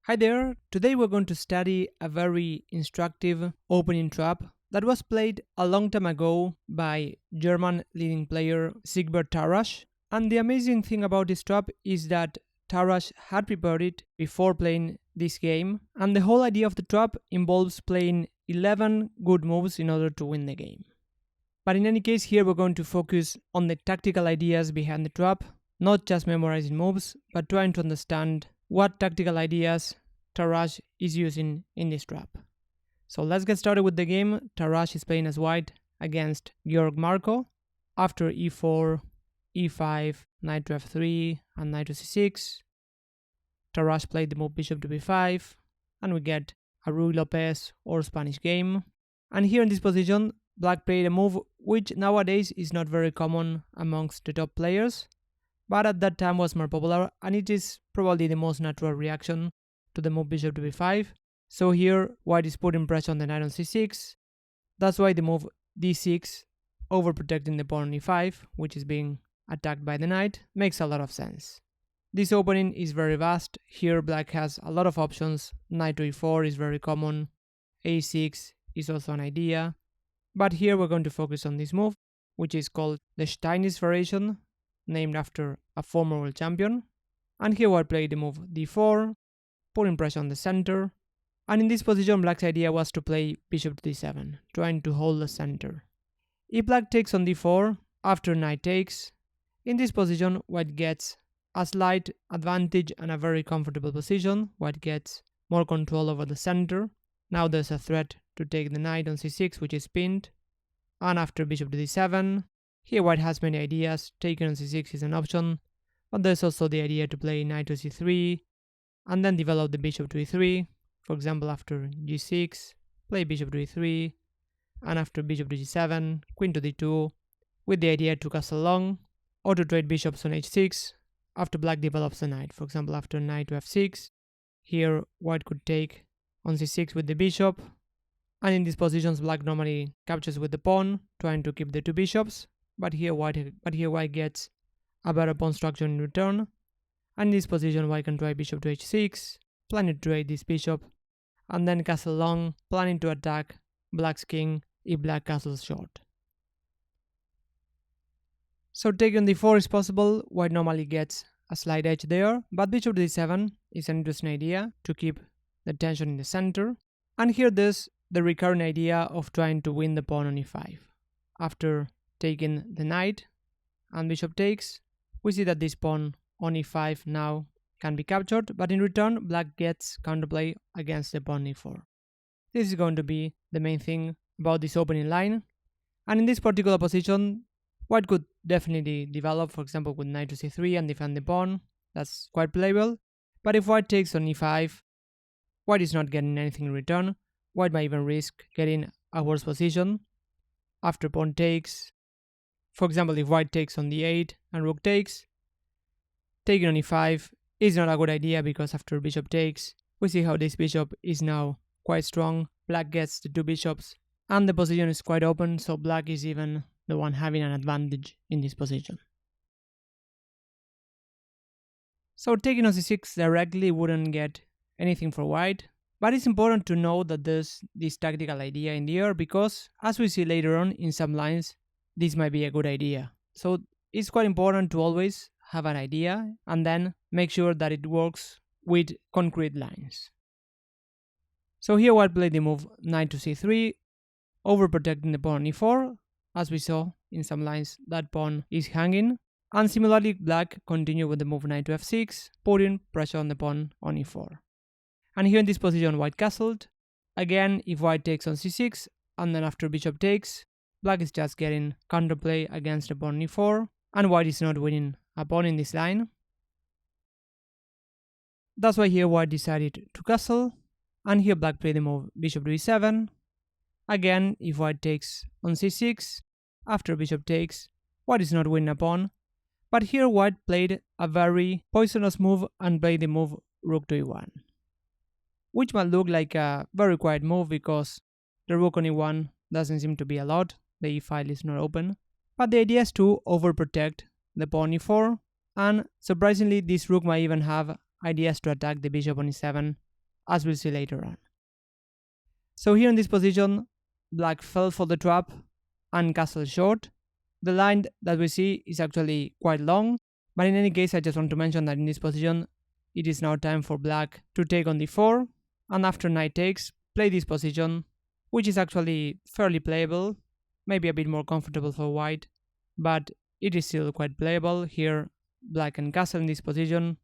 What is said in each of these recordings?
Hi there, today we're going to study a very instructive opening trap that was played a long time ago by German leading player Siegbert Tarrasch. And the amazing thing about this trap is that Tarrasch had prepared it before playing this game, and the whole idea of the trap involves playing 11 good moves in order to win the game. But in any case, here we're going to focus on the tactical ideas behind the trap, not just memorizing moves, but trying to understand what tactical ideas Tarrasch is using in this trap. So let's get started with the game. Tarrasch is playing as white against Georg Marko. After e4, e5, knight to f3, and knight to c6, Tarrasch played the move bishop to b5, and we get a Ruy Lopez or Spanish game. And here in this position, black played a move which nowadays is not very common amongst the top players, but at that time was more popular, and it is probably the most natural reaction to the move bishop to b5. So here white is putting pressure on the knight on c6. That's why the move d6, overprotecting the pawn on e5, which is being attacked by the knight, makes a lot of sense. This opening is very vast. Here black has a lot of options. Knight to e4 is very common. a6 is also an idea. But here we're going to focus on this move, which is called the Steinitz variation, named after a former world champion. And here white played the move d4, putting pressure on the center. And in this position, black's idea was to play bishop to d7, trying to hold the center. If black takes on d4, after knight takes, in this position, white gets a slight advantage and a very comfortable position. White gets more control over the center. Now there's a threat to take the knight on c6, which is pinned. And after bishop to d7, here white has many ideas. Taking on c6 is an option, but there's also the idea to play knight to c3, and then develop the bishop to e3. For example, after g6, play bishop to e3, and after bishop to g7, queen to d2, with the idea to castle long, or to trade bishops on h6, after black develops the knight. For example, after knight to f6, here white could take on c6 with the bishop, and in these positions black normally captures with the pawn, trying to keep the two bishops, but here white gets a better pawn structure in return. And in this position white can try bishop to h6, planning to trade this bishop, and then castle long, planning to attack black's king if black castles short. So taking d4 is possible. White normally gets a slight edge there, but bishop to d7 is an interesting idea to keep the tension in the center. And here there's the recurrent idea of trying to win the pawn on e5. After taking the knight and bishop takes, we see that this pawn on e5 now can be captured, but in return black gets counterplay against the pawn e4. This is going to be the main thing about this opening line, and in this particular position white could definitely develop, for example, with knight to c3 and defend the pawn. That's quite playable. But if white takes on e5, white is not getting anything in return. White might even risk getting a worse position. After pawn takes, for example, if white takes on d8 and rook takes, taking on e5 is not a good idea, because after bishop takes, we see how this bishop is now quite strong. Black gets the two bishops, and the position is quite open, so black is even the one having an advantage in this position. So taking on c6 directly wouldn't get anything for white, but it's important to know that there's this tactical idea in the air, because as we see later on in some lines, this might be a good idea. So it's quite important to always have an idea and then make sure that it works with concrete lines. So here white played the move knight to c3, overprotecting the pawn on e4. As we saw in some lines, that pawn is hanging. And similarly, black continued with the move knight to f6, putting pressure on the pawn on e4. And here in this position, white castled. Again, if white takes on c6, and then after bishop takes, black is just getting counterplay against the pawn on e4, and white is not winning a pawn in this line. That's why here white decided to castle, and here black played the move bishop to e7. Again, if white takes on c6, after bishop takes, white is not winning a pawn, but here white played a very poisonous move and played the move rook to e1, which might look like a very quiet move because the rook on e1 doesn't seem to be allowed, the e file is not open, but the idea is to overprotect the pawn e4, and surprisingly this rook might even have ideas to attack the bishop on e7 as we'll see later on. So here in this position, black fell for the trap and castled short. The line that we see is actually quite long, but in any case I just want to mention that in this position it is now time for black to take on d4, and after knight takes, play this position, which is actually fairly playable, maybe a bit more comfortable for white, but it is still quite playable. Here black can castle in this position,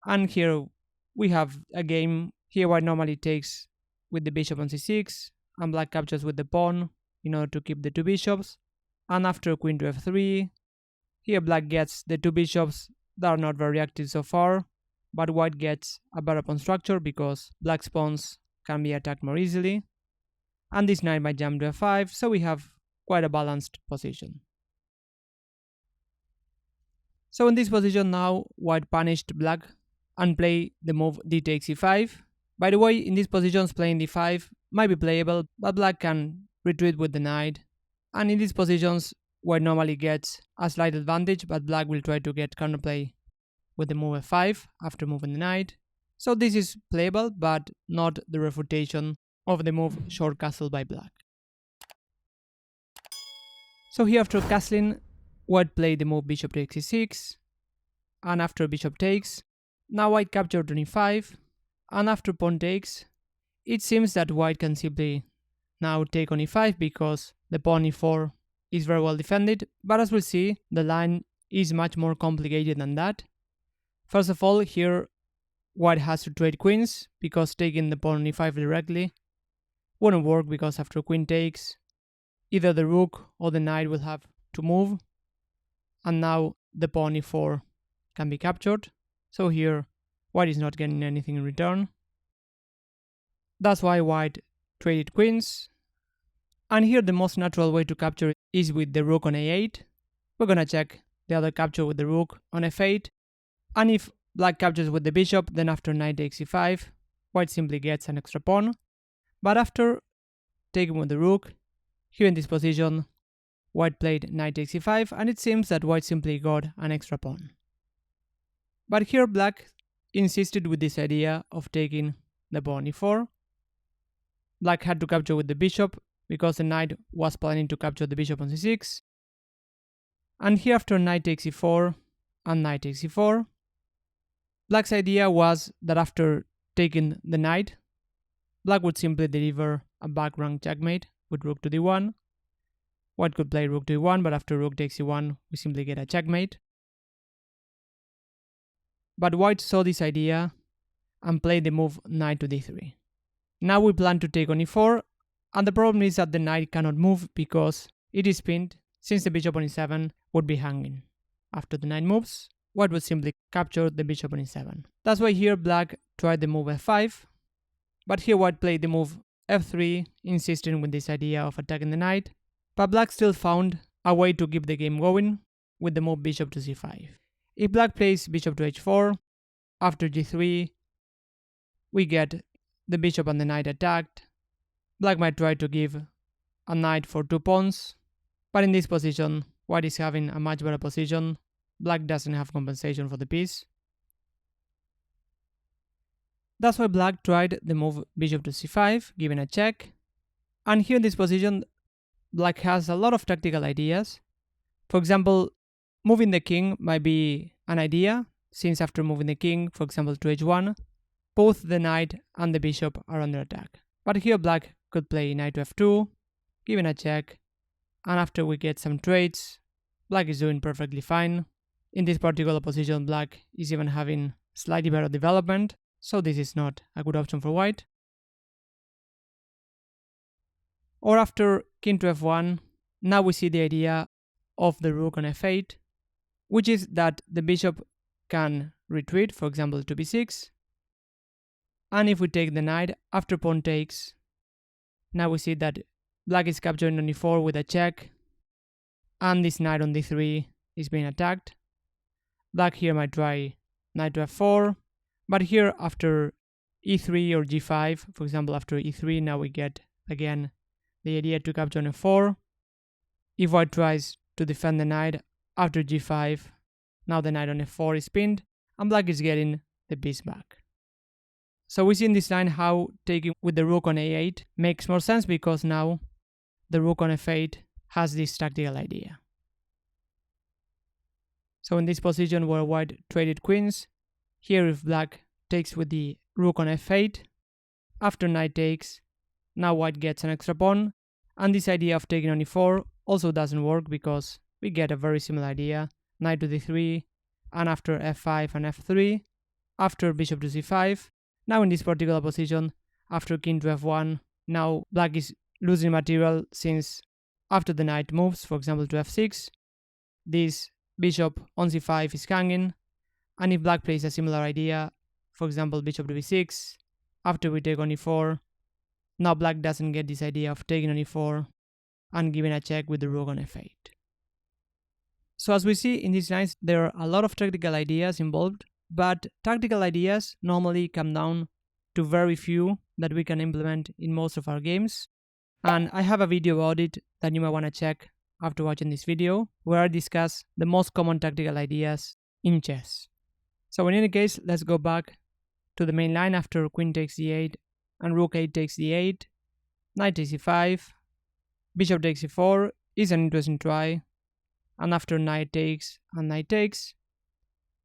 and here we have a game. Here white normally takes with the bishop on c6, and black captures with the pawn in order to keep the two bishops, and after queen to f3, here black gets the two bishops that are not very active so far, but white gets a better pawn structure because black's pawns can be attacked more easily, and this knight might jump to f5, so we have quite a balanced position. So in this position now, white punished black and play the move d takes e5. By the way, in these positions playing d5 might be playable, but black can retreat with the knight, and in these positions white normally gets a slight advantage, but black will try to get counterplay with the move f5 after moving the knight. So this is playable, but not the refutation of the move short castle by black. So here after castling, white played the move bishop takes e6, and after bishop takes, now white captured on e5, and after pawn takes, it seems that white can simply now take on e5 because the pawn e4 is very well defended, but as we'll see, the line is much more complicated than that. First of all, here white has to trade queens because taking the pawn on e5 directly wouldn't work, because after queen takes, either the rook or the knight will have to move, and now the pawn e4 can be captured, so here white is not getting anything in return. That's why white traded queens, and here the most natural way to capture is with the rook on a8. We're gonna check the other capture with the rook on f8, and if black captures with the bishop, then after knight takes e5, white simply gets an extra pawn, but after taking with the rook, here in this position, white played knight takes e5, and it seems that white simply got an extra pawn. But here black insisted with this idea of taking the pawn e4. Black had to capture with the bishop because the knight was planning to capture the bishop on c6. And here after knight takes e4 and knight takes e4, black's idea was that after taking the knight, black would simply deliver a back rank checkmate with rook to d1. White could play rook to e1, but after rook takes e1, we simply get a checkmate. But white saw this idea and played the move knight to d3. Now we plan to take on e4, and the problem is that the knight cannot move because it is pinned, since the bishop on e7 would be hanging. After the knight moves, white would simply capture the bishop on e7. That's why here black tried the move f5, but here white played the move f3, insisting with this idea of attacking the knight, but black still found a way to keep the game going with the move bishop to c5. If black plays bishop to h4, after g3, we get the bishop and the knight attacked. Black might try to give a knight for 2 pawns, but in this position, white is having a much better position. Black doesn't have compensation for the piece. That's why black tried the move bishop to c5, giving a check. And here in this position, black has a lot of tactical ideas. For example, moving the king might be an idea, since after moving the king, for example to h1, both the knight and the bishop are under attack. But here black could play knight to f2, giving a check, and after we get some trades, black is doing perfectly fine. In this particular position, black is even having slightly better development, so this is not a good option for white. Or after king to f1, now we see the idea of the rook on f8, which is that the bishop can retreat, for example to b6, and if we take the knight after pawn takes, now we see that black is capturing on e4 with a check, and this knight on d3 is being attacked. Black here might try knight to f4, but here after e3 or g5, for example after e3, now we get again the idea to capture on f4. If white tries to defend the knight after g5, now the knight on f4 is pinned, and black is getting the piece back. So we see in this line how taking with the rook on a8 makes more sense, because now the rook on f8 has this tactical idea. So in this position where white traded queens, here if black takes with the rook on f8, after knight takes, now white gets an extra pawn, and this idea of taking on e4 also doesn't work, because we get a very similar idea, knight to d3, and after f5 and f3, after bishop to c5, now in this particular position, after king to f1, now black is losing material, since after the knight moves, for example to f6, this bishop on c5 is hanging, and if black plays a similar idea, for example bishop to b6, after we take on e4, now black doesn't get this idea of taking on e4 and giving a check with the rook on f8. So as we see in these lines, there are a lot of tactical ideas involved, but tactical ideas normally come down to very few that we can implement in most of our games. And I have a video about it that you might want to check after watching this video, where I discuss the most common tactical ideas in chess. So in any case, let's go back to the main line after queen takes d8 and rook 8 takes d8, knight takes e5, bishop takes e4 is an interesting try, and after knight takes and knight takes,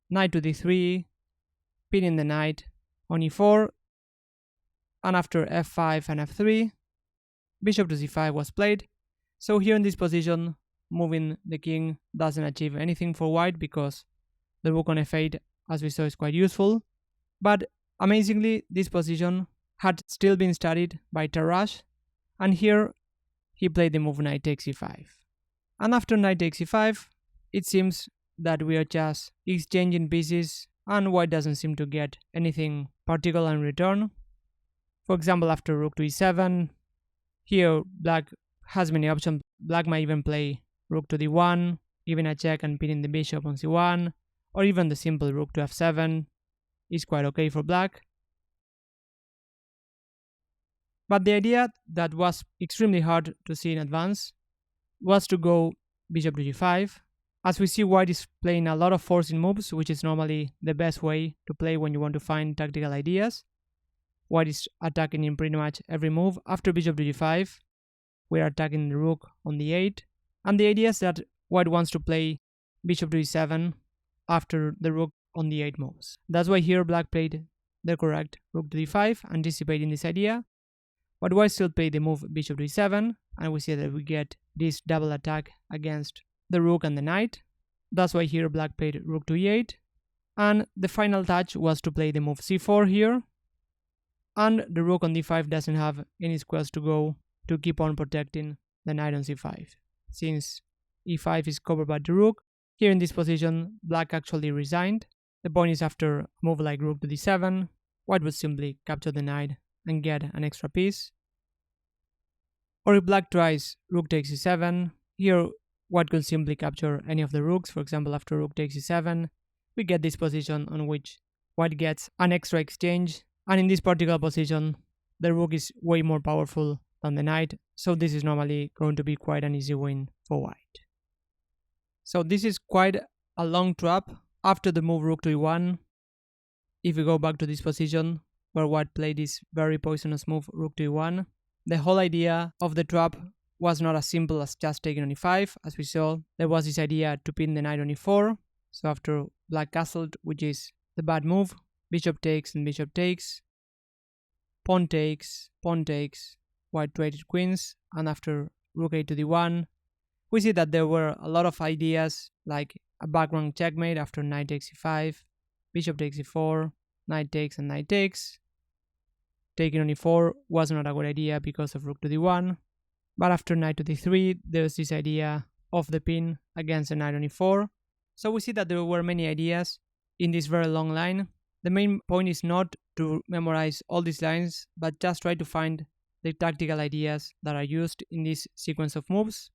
knight to d3, pinning the knight on e4, and after f5 and f3, bishop to c5 was played. So here in this position, moving the king doesn't achieve anything for white, because the rook on f8, as we saw, is quite useful. But amazingly, this position had still been studied by Tarrasch, and here he played the move knight takes e5. And after knight takes e5, it seems that we are just exchanging pieces, and white doesn't seem to get anything particular in return. For example, after rook to e7, here black has many options. Black might even play rook to d1, giving a check and pinning the bishop on c1, or even the simple rook to f7 is quite okay for black. But the idea that was extremely hard to see in advance was to go bishop to g5. As we see, white is playing a lot of forcing moves, which is normally the best way to play when you want to find tactical ideas. White is attacking in pretty much every move. After bishop to g5, we are attacking the rook on d8, and the idea is that white wants to play bishop to e7 after the rook on d8 moves. That's why here black played the correct rook to d5, anticipating this idea, but white still played the move bishop to e7, and we see that we get this double attack against the rook and the knight. That's why here black played rook to e8, and the final touch was to play the move c4 here, and the rook on d5 doesn't have any squares to go to keep on protecting the knight on c5. Since e5 is covered by the rook, here in this position black actually resigned. The point is, after a move like rook to d7, white would simply capture the knight and get an extra piece. Or if black tries rook takes e7, here white could simply capture any of the rooks. For example, after rook takes e7, we get this position on which white gets an extra exchange, and in this particular position the rook is way more powerful than the knight, so this is normally going to be quite an easy win for white. So this is quite a long trap after the move rook to e1. If we go back to this position where white played this very poisonous move rook to e1, the whole idea of the trap was not as simple as just taking on e5. As we saw, there was this idea to pin the knight on e4. So after black castled, which is the bad move, bishop takes and bishop takes, pawn takes, white traded queens, and after rook a to d1, we see that there were a lot of ideas like a background checkmate after knight takes e5, bishop takes e4, knight takes and knight takes. Taking on e4 was not a good idea because of rook to d1, but after knight to d3, there's this idea of the pin against the knight on e4. So we see that there were many ideas in this very long line. The main point is not to memorize all these lines, but just try to find the tactical ideas that are used in this sequence of moves,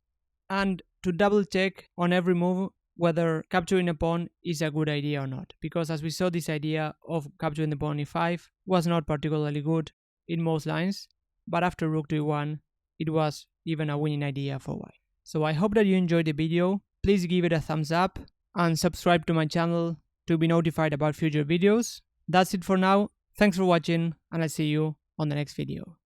and to double check on every move whether capturing a pawn is a good idea or not, because as we saw, this idea of capturing the pawn on e5 was not particularly good in most lines, but after rook to e1 it was even a winning idea for white. So I hope that you enjoyed the video. Please give it a thumbs up and subscribe to my channel to be notified about future videos. That's it for now. Thanks for watching, and I'll see you on the next video.